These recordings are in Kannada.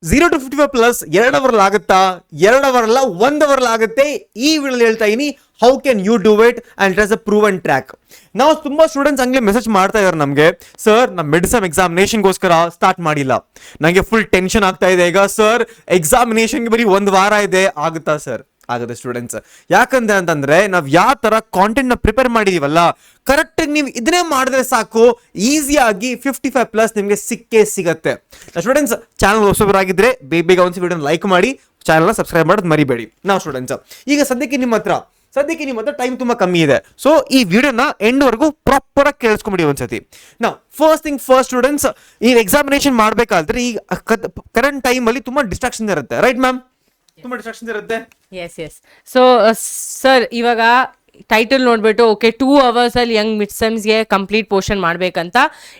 0 to 55 ಪ್ಲಸ್ 2 ಅವರ್ ಆಗುತ್ತಾ? 2 ಅವರ್ ಅಲ್ಲ, 1 ಅವರ್ ಆಗುತ್ತೆ. ಈ ವಿಡಿಯೋದಲ್ಲಿ ಹೇಳ್ತಾ ಇದೀನಿ how can you do it and it as a proven track. ನಾವು ತುಂಬಾ ಸ್ಟೂಡೆಂಟ್ಸ್ ಹಂಗೆ ಮೆಸೇಜ್ ಮಾಡ್ತಾ ಇದಾರೆ ನಮಗೆ, ಸರ್ ನಮ್ಮ ಮಿಡ್ಸಮ್ ಎಕ್ಸಾಮಿನೇಷನ್ಗೋಸ್ಕರ ಸ್ಟಾರ್ಟ್ ಮಾಡಿಲ್ಲ, ನನಗೆ ಫುಲ್ ಟೆನ್ಷನ್ ಆಗ್ತಾ ಇದೆ ಈಗ ಸರ್, ಎಕ್ಸಾಮಿನೇಷನ್ಗೆ ಬರೀ 1 ವಾರ ಇದೆ, ಆಗುತ್ತಾ ಸರ್? ಆಗುತ್ತೆ ಸ್ಟೂಡೆಂಟ್ಸ್. ಯಾಕಂದ್ರೆ ಅಂತಂದ್ರೆ ನಾವ್ ಯಾವ ತರ ಕಾಂಟೆಂಟ್ ನ ಪ್ರಿಪೇರ್ ಮಾಡಿದೀವಲ್ಲ, ಕರೆಕ್ಟ್ ಆಗಿ ನೀವು ಇದನ್ನೇ ಮಾಡಿದ್ರೆ ಸಾಕು, ಈಸಿಯಾಗಿ 55 ಪ್ಲಸ್ ನಿಮ್ಗೆ ಸಿಕ್ಕೇ ಸಿಗತ್ತೆ. ಸ್ಟೂಡೆಂಟ್ಸ್, ಚಾನಲ್ ಹೊಸಬರಾಗಿದ್ರೆ ಬೇಗ ಒಂದು ವಿಡಿಯೋ ಲೈಕ್ ಮಾಡಿ, ಚಾನಲ್ನ ಸಬ್ಸ್ಕ್ರೈಬ್ ಮಾಡೋದು ಮರಿಬೇಡಿ. ನಾವು ಸ್ಟೂಡೆಂಟ್ಸ್ ಈಗ ಸದ್ಯಕ್ಕೆ ನಿಮ್ಮ ಹತ್ರ ಟೈಮ್ ತುಂಬಾ ಕಮ್ಮಿ ಇದೆ, ಸೊ ಈ ವಿಡಿಯೋನ ಎಂಡ್ ವರೆಗೂ ಪ್ರಾಪರ್ ಆಗಿ ಕೇಳಿಸ್ಕೊಂಬಿಡಿ ಒಂದ್ಸತಿ. ನಾವು ಫಸ್ಟ್ ಸ್ಟೂಡೆಂಟ್ಸ್, ಈ ಎಕ್ಸಾಮಿನೇಷನ್ ಮಾಡ್ಬೇಕಾದ್ರೆ ಈ ಕರೆಂಟ್ ಟೈಮ್ ಅಲ್ಲಿ ತುಂಬಾ ಡಿಸ್ಟ್ರಾಕ್ಷನ್ ಇರುತ್ತೆ, ರೈಟ್ ಮ್ಯಾಮ್? ತುಂಬಾ ಡಿಸ್ಟ್ರಾಕ್ಷನ್ ಇರುತ್ತೆ. ಎಸ್. ಸೊ ಸರ್, ಇವಾಗ ಟೈಟಲ್ ನೋಡ್ಬಿಟ್ಟು ಓಕೆ 2 ಅವರ್ಸ್ ಅಲ್ಲಿ ಯಂಗ್ ಮಿಡ್ಸಮ್ಸ್ಗೆ ಕಂಪ್ಲೀಟ್ ಪೋರ್ಷನ್ ಮಾಡ್ಬೇಕಂತ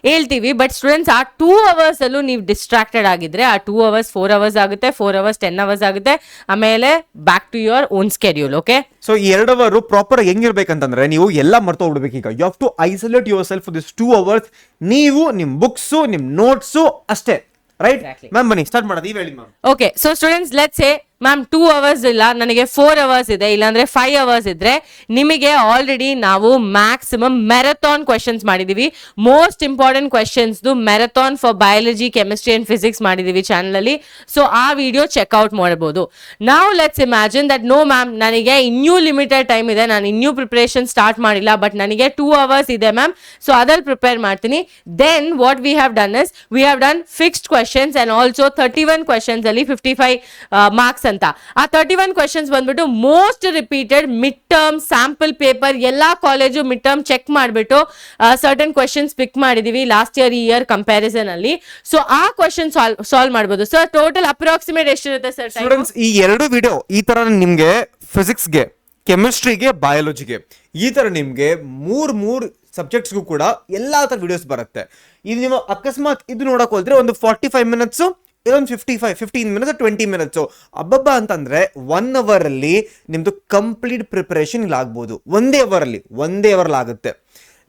ಹೇಳ್ತೀವಿ. ಬಟ್ ಸ್ಟೂಡೆಂಟ್ಸ್, ಆ 2 ಅವರ್ಸ್ ಅಲ್ಲೂ ನೀವು ಡಿಸ್ಟ್ರಾಕ್ಟೆಡ್ ಆಗಿದ್ರೆ ಆ 2 ಅವರ್ಸ್ 4 ಅವರ್ಸ್ ಆಗುತ್ತೆ, 4 ಅವರ್ಸ್ 10 ಅವರ್ಸ್ ಆಗುತ್ತೆ, ಆಮೇಲೆ back to your own schedule. Okay, so ಈ 2 ಅವರ್ ಪ್ರಾಪರ್ ಹೆಂಗಿರ್ಬೇಕಂತಂದ್ರೆ ನೀವು ಎಲ್ಲ ಮರ್ತೋಗ್ಬಿಡ್ಬೇಕು. ಈಗ you have to isolate your self for this 2 hours. ನೀವು ನಿಮ್ ಬುಕ್ಸ್, ನಿಮ್ ನೋಟ್ಸ್ ಅಷ್ಟೇ, ರೈಟ್ ಮ್ಯಾಮ್? ಬನ್ನಿ ಸ್ಟಾರ್ಟ್ ಮಾಡೋದು, ಈ ಹೇಳಿ ma'am. Okay, so students, let's say ma'am 2 hours ಇಲ್ಲ, ನನಗೆ 4 ಅವರ್ಸ್ ಇದೆ, ಇಲ್ಲಾಂದ್ರೆ 5 ಅವರ್ಸ್ ಇದ್ರೆ ನಿಮಗೆ ಆಲ್ರೆಡಿ ನಾವು ಮ್ಯಾಕ್ಸಿಮಮ್ ಮ್ಯಾರಥಾನ್ ಕ್ವೆಶನ್ಸ್ ಮಾಡಿದೀವಿ. Most important questions marathon for biology, chemistry and physics ಮಾಡಿದೀವಿ ಚಾನಲ್ ಅಲ್ಲಿ. ಸೊ ಆ ವಿಡಿಯೋ ಚೆಕ್ಔಟ್ ಮಾಡಬಹುದು. ನಾವು let's imagine that no ma'am, ನನಗೆ ಇನ್ನೂ ಲಿಮಿಟೆಡ್ ಟೈಮ್ ಇದೆ, ನಾನು ಇನ್ನೂ ಪ್ರಿಪರೇಷನ್ ಸ್ಟಾರ್ಟ್ ಮಾಡಿಲ್ಲ, ಬಟ್ ನನಗೆ 2 ಅವರ್ಸ್ ಇದೆ ಮ್ಯಾಮ್, ಸೊ ಅದ್ರಲ್ಲಿ ಪ್ರಿಪೇರ್ ಮಾಡ್ತೀನಿ. Then what we have done is we have done fixed questions and also 31 questions ಅಲ್ಲಿ 55 ಮಾರ್ಕ್ಸ್ ಅಂತ. ಆ 31 ಕ್ವೆಶನ್ಸ್ ಬಂದ್ಬಿಟ್ಟು most repeated mid term sample paper, ಎಲ್ಲಾ ಕಾಲೇಜು ಮಿಡ್ ಟರ್ಮ್ ಚೆಕ್ ಮಾಡ್ಬಿಟ್ಟು ಸರ್ಟನ್ ಕ್ವೆಶನ್ಸ್ ಪಿಕ್ ಮಾಡಿದೀವಿ ಲಾಸ್ಟ್ ಇಯರ್ ಈ ಇಯರ್ ಕಂಪ್ಯಾರಿಸನ್ ಅಲ್ಲಿ. ಸೊ ಆ ಕ್ವೆಶನ್ ಸಾಲ್ವ್ ಮಾಡಬಹುದು. ಸರ್ ಟೋಟಲ್ ಅಪ್ರಾಕ್ಸಿಮೇಟ್ ಎಷ್ಟಿರುತ್ತೆ ಸರ್? ಸ್ಟೂಡೆಂಟ್ಸ್, ಈ 2 ವಿಡಿಯೋ ಈ ತರ ನಿಮ್ಗೆ ಫಿಸಿಕ್ಸ್ಗೆ, ಕೆಮಿಸ್ಟ್ರಿಗೆ, ಬಯಾಲಜಿಗೆ ಈ ತರ ನಿಮ್ಗೆ ಮೂರ್ ಸಬ್ಜೆಕ್ಟ್ಸ್ಗೂ ಕೂಡ ಎಲ್ಲಾ ತರ ವಿಡಿಯೋಸ್ ಬರುತ್ತೆ. ಇದು ನೀವು ಅಕಸ್ಮಾತ್ ಇದು ನೋಡಕ್ ಹೋದ್ರೆ ಒಂದು 45 ಮಿನಿಟ್ಸ್, ಇದೊಂದು 15 ಮಿನಿಟ್ಸ್, 20 ಮಿನಿಟ್ಸ್ ಅಬ್ಬಬ್ಬ ಅಂತಂದ್ರೆ 1 ಅವರ್ ಅಲ್ಲಿ ನಿಮ್ದು ಕಂಪ್ಲೀಟ್ ಪ್ರಿಪರೇಷನ್ ಇಲ್ಲಿ ಆಗ್ಬೋದು. ಒಂದೇ ಅವರ್ ಅಲ್ಲಿ ಆಗುತ್ತೆ.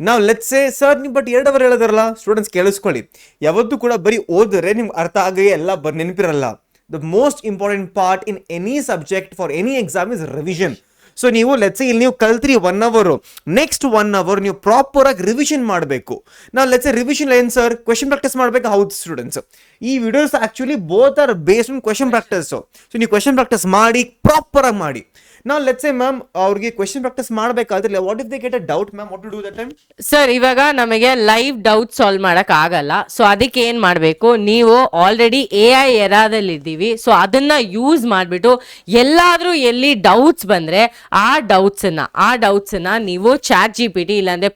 ನಾವು ಲೆಟ್ಸ್ ಸೇ ಸರ್ ನೀವು ಬಟ್ 2 ಅವರ್ ಹೇಳಿದ್ರಲ್ಲ, ಸ್ಟೂಡೆಂಟ್ಸ್ ಕೇಳಿಸ್ಕೊಳ್ಳಿ, ಯಾವತ್ತೂ ಕೂಡ ಬರೀ ಓದಿದ್ರೆ ನಿಮ್ಗೆ ಅರ್ಥ ಆಗಿ ಎಲ್ಲ ನೆನಪಿರಲ್ಲ. The most important part in any subject for any exam is revision. So ನೀವು ಲೆಟ್ಸ್ ಇಲ್ಲಿ ನೀವು ಕಲ್ತ್ರಿ 1 ಅವರ್, ನೆಕ್ಸ್ಟ್ 1 ಅವರ್ ನೀವು ಪ್ರಾಪರ್ ಆಗಿ ರಿವಿಷನ್ ಮಾಡಬೇಕು. ನಾವು ಲೆಟ್ಸ್ ರಿವಿಷನ್ ಏನ್ ಸರ್? ಕ್ವೆಶನ್ ಪ್ರಾಕ್ಟೀಸ್ ಮಾಡಬೇಕು. ಹೌದು ಸ್ಟೂಡೆಂಟ್ಸ್, ಈ videos actually both are based on question practice. So ನೀವು ಕ್ವೆಶನ್ ಪ್ರಾಕ್ಟೀಸ್ ಮಾಡಿ, ಪ್ರಾಪರ್ ಆಗಿ ಮಾಡಿ. ನಾವು ಲೆಟ್ಸ್ ಸೇ ಮ್ಯಾಮ್ ಅವ್ರಿಗೆ ಕ್ವೆಶನ್ ಪ್ರಾಕ್ಟೀಸ್ ಮಾಡಬೇಕಾದ್ರೆ what if they get a doubt ma'am, what to do that time? Sir, ಇವಾಗ ನಮಗೆ ಲೈವ್ ಡೌಟ್ ಸಾಲ್ವ್ ಮಾಡಕ್ ಆಗಲ್ಲ. ಸೊ ಅದಕ್ಕೆ ಏನ್ ಮಾಡ್ಬೇಕು, ನೀವು ಆಲ್ರೆಡಿ AI ಎರಾದಲ್ಲಿ ಇದ್ದೀವಿ, ಸೊ ಅದನ್ನ ಯೂಸ್ ಮಾಡ್ಬಿಟ್ಟು ಎಲ್ಲಾದ್ರೂ ಎಲ್ಲಿ ಡೌಟ್ಸ್ ಬಂದ್ರೆ ಆ ಡೌಟ್ಸ್ ಅನ್ನ ನೀವು ChatGPT ಇಲ್ಲಾಂದ್ರೆ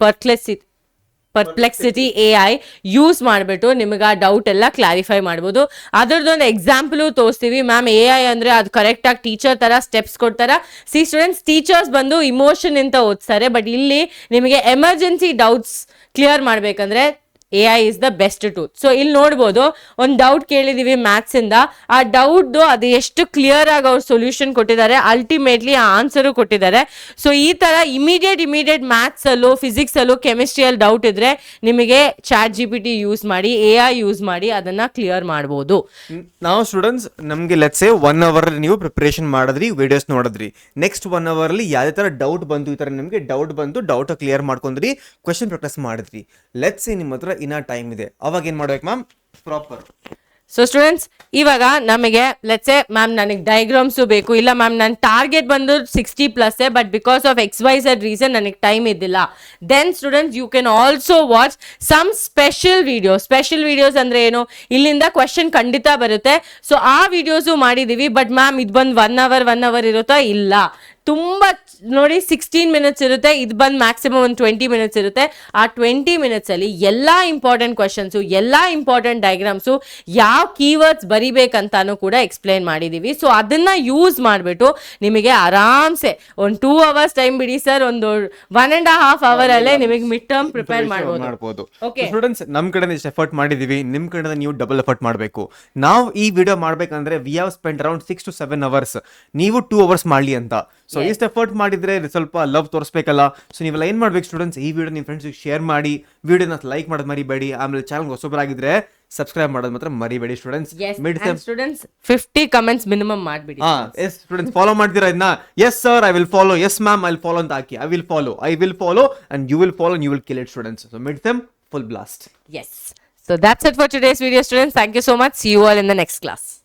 ಪರ್ಪ್ಲೆಕ್ಸಿಟಿ AI ಯೂಸ್ ಮಾಡಿಬಿಟ್ಟು ನಿಮಗೆ ಆ ಡೌಟ್ ಎಲ್ಲ ಕ್ಲಾರಿಫೈ ಮಾಡ್ಬೋದು. ಅದರದ್ದೊಂದು ಎಕ್ಸಾಂಪಲು ತೋರಿಸ್ತೀವಿ. ಮ್ಯಾಮ್ AI ಅಂದರೆ ಅದು ಕರೆಕ್ಟಾಗಿ ಟೀಚರ್ ಥರ ಸ್ಟೆಪ್ಸ್ ಕೊಡ್ತಾರ. ಸ್ಟೂಡೆಂಟ್ಸ್, ಟೀಚರ್ಸ್ ಬಂದು ಇಮೋಷನ್ ಅಂತ ಓದಿಸ್ತಾರೆ, ಬಟ್ ಇಲ್ಲಿ ನಿಮಗೆ ಎಮರ್ಜೆನ್ಸಿ ಡೌಟ್ಸ್ ಕ್ಲಿಯರ್ ಮಾಡಬೇಕಂದ್ರೆ AI is the best tool. So ಇಲ್ಲಿ ನೋಡ್ಬೋದು, ಒಂದು ಡೌಟ್ ಕೇಳಿದೀವಿ ಮ್ಯಾಥ್ಸ್ ಇಂದ, ಆ ಡೌಟ್ ಅದು ಎಷ್ಟು ಕ್ಲಿಯರ್ ಆಗಿ ಅವ್ರು ಸೊಲ್ಯೂಷನ್ ಕೊಟ್ಟಿದ್ದಾರೆ, ಅಲ್ಟಿಮೇಟ್ಲಿ ಆ ಆನ್ಸರು ಕೊಟ್ಟಿದ್ದಾರೆ. ಸೊ ಈ ತರ ಇಮಿಡಿಯೇಟ್ ಮ್ಯಾಥ್ಸ್ ಅಲ್ಲೂ, ಫಿಸಿಕ್ಸ್ ಅಲ್ಲೂ, ಕೆಮಿಸ್ಟ್ರಿಯಲ್ಲಿ ಡೌಟ್ ಇದ್ರೆ ನಿಮಗೆ ChatGPT ಯೂಸ್ ಮಾಡಿ, AI ಯೂಸ್ ಮಾಡಿ ಅದನ್ನ ಕ್ಲಿಯರ್ ಮಾಡ್ಬೋದು. ನಾವು ಸ್ಟೂಡೆಂಟ್ಸ್ ನಮ್ಗೆ ಲೆಟ್ಸ್ ಸೇ 1 ಅವರ್ ನೀವು ಪ್ರಿಪರೇಷನ್ ಮಾಡಿದ್ರಿ, ವಿಡಿಯೋಸ್ ನೋಡಿದ್ರಿ, ನೆಕ್ಸ್ಟ್ 1 ಅವರ್ ಅಲ್ಲಿ ಯಾವುದೇ ತರ ಡೌಟ್ ಬಂತು, ಈ ತರ ನಿಮಗೆ ಡೌಟ್ ಕ್ಲಿಯರ್ ಮಾಡ್ಕೊಂಡ್ರಿ, ಕ್ವೆಶನ್ ಪ್ರಾಕ್ಟೀಸ್ ಮಾಡಿದ್ರಿ. ಲೆಟ್ಸ್ ಸೇ ನಿಮ್ಮ ಹತ್ರ ಇನ್ನ ಟೈಮ್ ಇದೆ, ಅವಾಗ ಏನ್ ಮಾಡ್ಬೇಕು ಮ್ಯಾಮ್? ಪ್ರಾಪರ್. ಸೊ ಸ್ಟೂಡೆಂಟ್ಸ್, ಇವಾಗ ನಮಗೆ ಲೆಟ್ಸ್ ಸೇ ಮ್ಯಾಮ್ ನನಗೆ ಡಯಾಗ್ರಾಮ್ಸು ಬೇಕು, ಇಲ್ಲ ಮ್ಯಾಮ್ ನನ್ನ ಟಾರ್ಗೆಟ್ ಬಂದು 60+ but because of XYZ reason ನನಗೆ ಟೈಮ್ ಇದ್ದಿಲ್ಲ. Then students, you can also watch some special videos ಅಂದ್ರೆ ಏನು, ಇಲ್ಲಿಂದ ಕ್ವೆಶನ್ ಖಂಡಿತ ಬರುತ್ತೆ. ಸೊ ಆ ವಿಡಿಯೋಸು ಮಾಡಿದೀವಿ. ಬಟ್ ಮ್ಯಾಮ್ ಇದು ಬಂದು 1 ಅವರ್ ಇರುತ್ತಾ? ಇಲ್ಲ, ತುಂಬ ನೋಡಿ 16 ಮಿನಿಟ್ಸ್ ಇರುತ್ತೆ. ಇದು ಬಂದು ಮ್ಯಾಕ್ಸಿಮಮ್ ಒಂದು 20 ಮಿನಿಟ್ಸ್ ಇರುತ್ತೆ. ಆ 20 ಮಿನಿಟ್ಸ್ ಅಲ್ಲಿ ಎಲ್ಲಾ ಇಂಪಾರ್ಟೆಂಟ್ ಕ್ವೆಶನ್ಸು, ಎಲ್ಲಾ ಇಂಪಾರ್ಟೆಂಟ್ ಡಯಾಗ್ರಾಮ್ಸು, ಯಾವ ಕೀವರ್ಡ್ಸ್ ಬರಿಬೇಕಂತಾನು ಕೂಡ ಎಕ್ಸ್ಪ್ಲೈನ್ ಮಾಡಿದೀವಿ. ಸೊ ಅದನ್ನ ಯೂಸ್ ಮಾಡಿಬಿಟ್ಟು ನಿಮಗೆ ಆರಾಮ್ಸೆ ಒಂದು 2 ಅವರ್ಸ್ ಟೈಮ್ ಬಿಡಿ ಸರ್, ಒಂದು 1.5 ಅವರ್ ಅಲ್ಲೇ ನಿಮಗೆ ಮಿಡ್ ಟರ್ಮ್ ಪ್ರಿಪೇರ್ ಮಾಡಬಹುದು. ಓಕೆ ಸ್ಟೂಡೆಂಟ್ಸ್, ನಮ್ ಕಡೆ ಇಷ್ಟು ಎಫರ್ಟ್ ಮಾಡಿದೀವಿ, ನಿಮ್ ಕಡೆ ನೀವು ಡಬಲ್ ಎಫರ್ಟ್ ಮಾಡಬೇಕು. ನಾವು ಈ ವಿಡಿಯೋ ಮಾಡ್ಬೇಕಂದ್ರೆ we have spend around 6 to 7 hours, ನೀವು 2 ಅವರ್ಸ್ ಮಾಡ್ಲಿ ಅಂತ. ಸೊ ಇಷ್ಟು ಎಫರ್ಟ್ ಮಾಡಿದ್ರೆ ಸ್ವಲ್ಪ ಲವ್ ತೋರಿಸ್ಬೇಕಲ್ಲ. ಸೊ ನೀವೆಲ್ಲ ಏನ್ ಮಾಡ್ಬೇಕು ಸ್ಟೂಡೆಂಟ್ಸ್, ಈ ವಿಡಿಯೋ ನಿಮ್ಮ ಫ್ರೆಂಡ್ಸ್ ಶೇರ್ ಮಾಡಿ, ವಿಡಿಯೋನ ಲೈಕ್ ಮಾಡೋದು ಮರಿಬೇಡಿ. ಆಮೇಲೆ ಚಾನಲ್ ಹೊಸಬರಾಗಿದ್ರೆ ಸಬ್ಸ್ಕ್ರೈಬ್ ಮಾಡೋದು ಮಾತ್ರ ಮರಿಬೇಡಿ students. Mid sem students 50 comments minimum ಮಾಡ್ಬಿಡಿ. ಎಸ್ ಸ್ಟೂಡೆಂಟ್ಸ್ ಫಾಲೋ ಮಾಡ್ತೀರಾ ಇದನ್ನ? Yes sir I will follow, yes ma'am I will follow ಅಂತ ಹಾಕಿ. I will follow and you will follow, you will kill it students. So mid sem full blast. Yes. So that's it for today's video, students. Thank you so much. See you all in the next class.